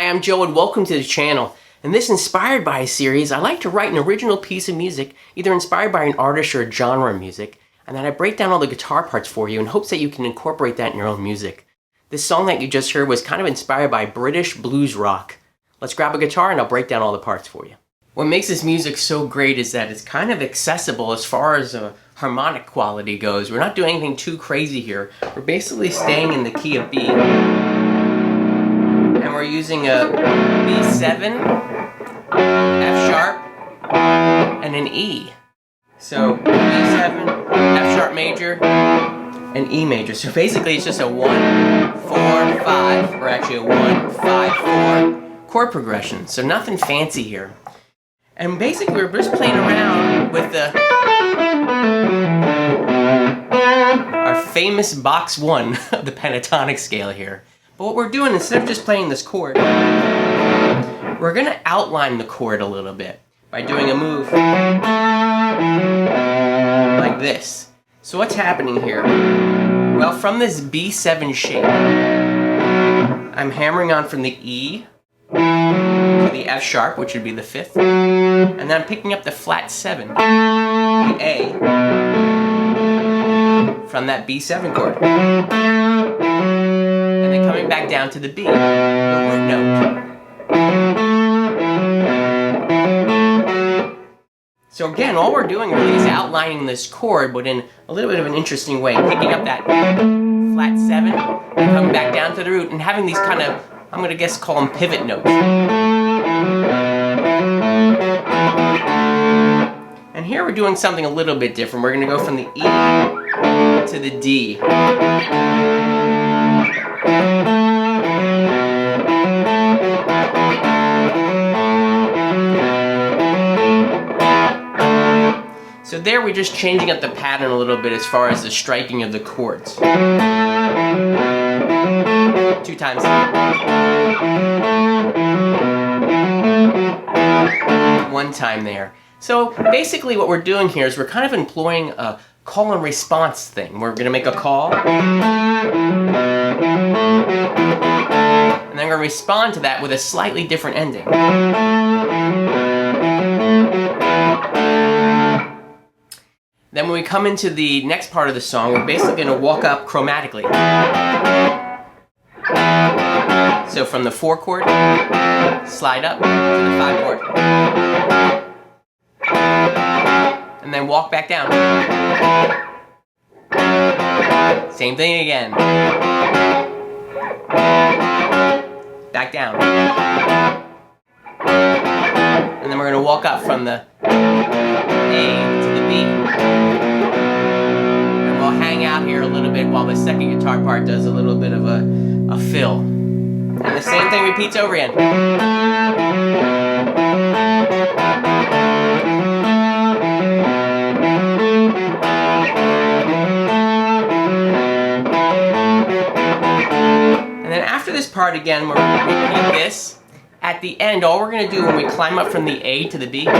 Hi, I'm Joe and welcome to the channel. In this Inspired By series, I like to write an original piece of music, either inspired by an artist or a genre of music, and then I break down all the guitar parts for you in hopes that you can incorporate that in your own music. This song that you just heard was kind of inspired by British blues rock. Let's grab a guitar and I'll break down all the parts for you. What makes this music so great is that it's kind of accessible as far as harmonic quality goes. We're not doing anything too crazy here. We're basically staying in the key of B. And we're using a B7, F sharp, and an E. So B7, F sharp major, and E major. So basically it's just a 1, 4, 5, or actually a 1, 5, 4 chord progression. So nothing fancy here. And basically we're just playing around with our famous box 1 of the pentatonic scale here. But what we're doing, instead of just playing this chord, we're going to outline the chord a little bit by doing a move like this. So what's happening here? Well, from this B7 shape, I'm hammering on from the E to the F sharp, which would be the 5th, and then I'm picking up the flat 7, the A, from that B7 chord. And then coming back down to the B, the root note. So again, all we're doing really is outlining this chord, but in a little bit of an interesting way, picking up that flat 7, and coming back down to the root, and having these kind of, I'm going to guess call them pivot notes. And here we're doing something a little bit different. We're going to go from the E to the D. So there we're just changing up the pattern a little bit as far as the striking of the chords. 2 times. 1 time there. So basically what we're doing here is we're kind of employing a call and response thing. We're going to make a call, and then we're going to respond to that with a slightly different ending. Then when we come into the next part of the song, we're basically going to walk up chromatically. So from the 4 chord, slide up to the 5 chord. And then walk back down. Same thing again. Back down. And then we're going to walk up from the A to the B. And we'll hang out here a little bit while the second guitar part does a little bit of a fill. And the same thing repeats over again. And then after this part again, we're going to repeat this. At the end, all we're going to do when we climb up from the A to the B, we're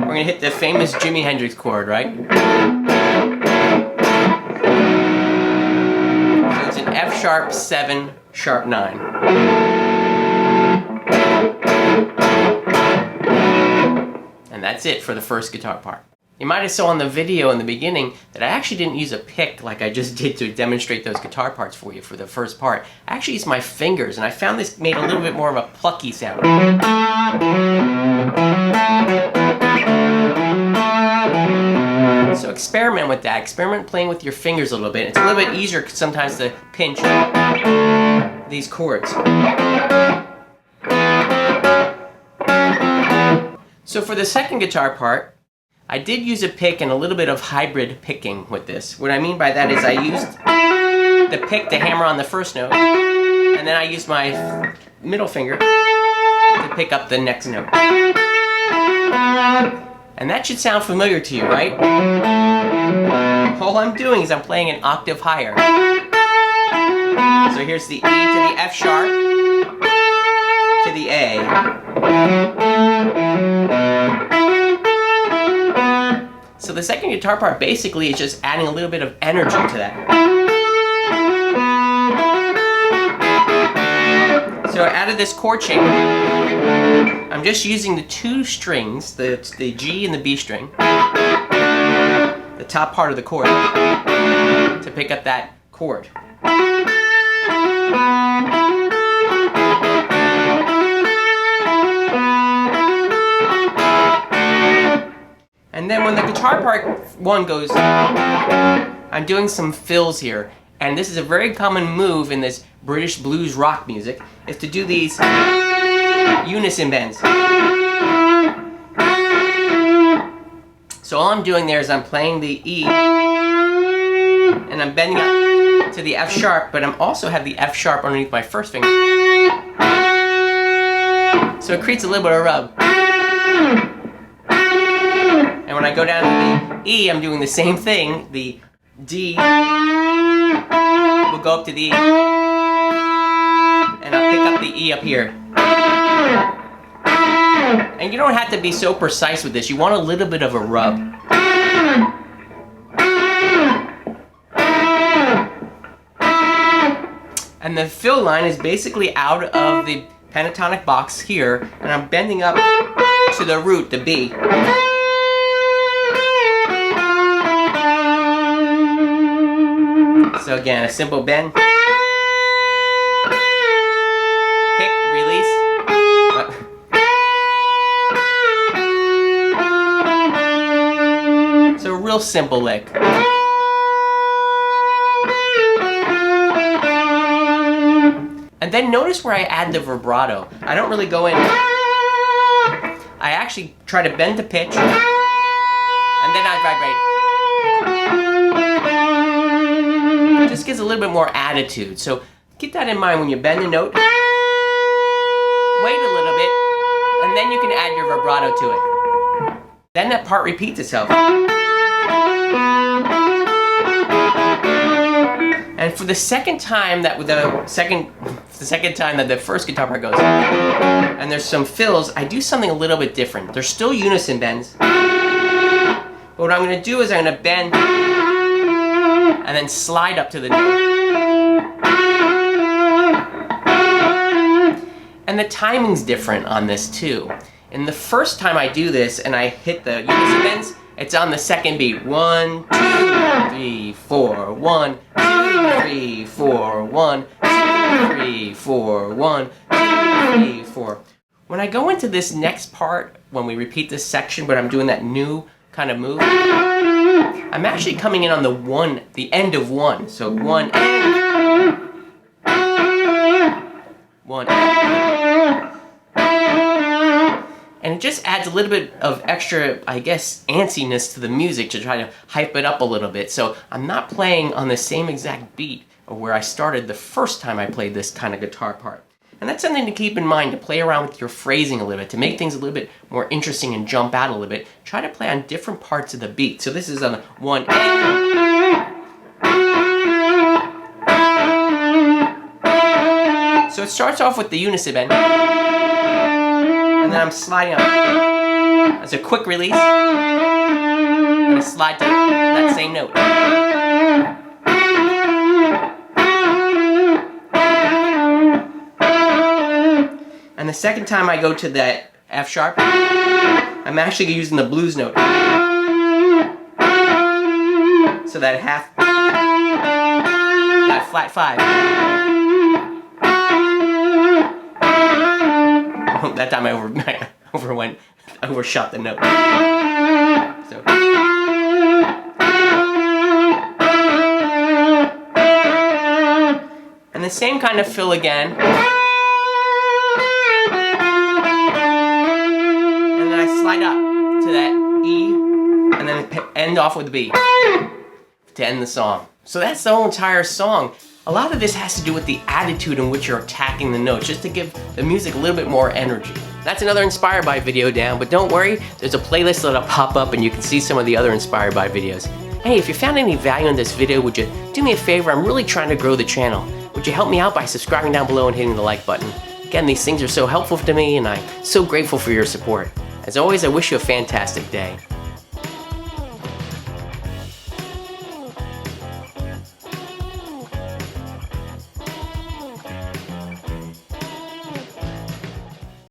going to hit the famous Jimi Hendrix chord, right? So it's an F sharp 7 sharp 9. And that's it for the first guitar part. You might have saw in the video in the beginning that I actually didn't use a pick like I just did to demonstrate those guitar parts for you for the first part. I actually used my fingers, and I found this made a little bit more of a plucky sound. So experiment with that. Experiment playing with your fingers a little bit. It's a little bit easier sometimes to pinch these chords. So for the second guitar part, I did use a pick and a little bit of hybrid picking with this. What I mean by that is I used the pick to hammer on the first note, and then I used my middle finger to pick up the next note. And that should sound familiar to you, right? All I'm doing is I'm playing an octave higher. So here's the E to the F sharp, to the A. So the second guitar part basically is just adding a little bit of energy to that. So I added this chord shape. I'm just using the two strings, the G and the B string, the top part of the chord, to pick up that chord. And then when the guitar part one goes, I'm doing some fills here. And this is a very common move in this British blues rock music, is to do these unison bends. So all I'm doing there is I'm playing the E, and I'm bending up to the F sharp, but I'm also have the F sharp underneath my first finger. So it creates a little bit of rub. And when I go down to the E, I'm doing the same thing. The D will go up to the E, and I'll pick up the E up here. And you don't have to be so precise with this. You want a little bit of a rub. And the fill line is basically out of the pentatonic box here, and I'm bending up to the root, the B. So again, a simple bend. Pick, release. So a real simple lick. And then notice where I add the vibrato. I don't really go in. I actually try to bend the pitch, and then I vibrate. It just gives a little bit more attitude. So keep that in mind when you bend the note. Wait a little bit, and then you can add your vibrato to it. Then that part repeats itself. And for the second time that the second time that the first guitar part goes, and there's some fills, I do something a little bit different. There's still unison bends. But what I'm going to do is I'm going to bend and then slide up to the note. And the timing's different on this too. And the first time I do this and I hit the unison bends, it's on the second beat. 1, 2, 3, 4, 1, 2, 3, 4, 1, 2, 3, 4, 1, 2, 3, 4. When I go into this next part, when we repeat this section, but I'm doing that new kind of move, I'm actually coming in on the one, the end of one. So 1 and 1 and it just adds a little bit of extra, I guess, antsiness to the music to try to hype it up a little bit. So I'm not playing on the same exact beat of where I started the first time I played this kind of guitar part. And that's something to keep in mind, to play around with your phrasing a little bit, to make things a little bit more interesting and jump out a little bit. Try to play on different parts of the beat. So this is on the 1 and. So it starts off with the unison bend. And then I'm sliding up. That's a quick release. And a slide to that same note. And the second time I go to that F sharp, I'm actually using the blues note. So that half, that flat 5. That time I overshot the note. So. And the same kind of fill again. And then I slide up to that E, and then end off with B to end the song. So that's the whole entire song. A lot of this has to do with the attitude in which you're attacking the notes, just to give the music a little bit more energy. That's another Inspired By video down, but don't worry, there's a playlist that'll pop up and you can see some of the other Inspired By videos. Hey, if you found any value in this video, would you do me a favor? I'm really trying to grow the channel. Would you help me out by subscribing down below and hitting the like button? Again, these things are so helpful to me and I'm so grateful for your support. As always, I wish you a fantastic day.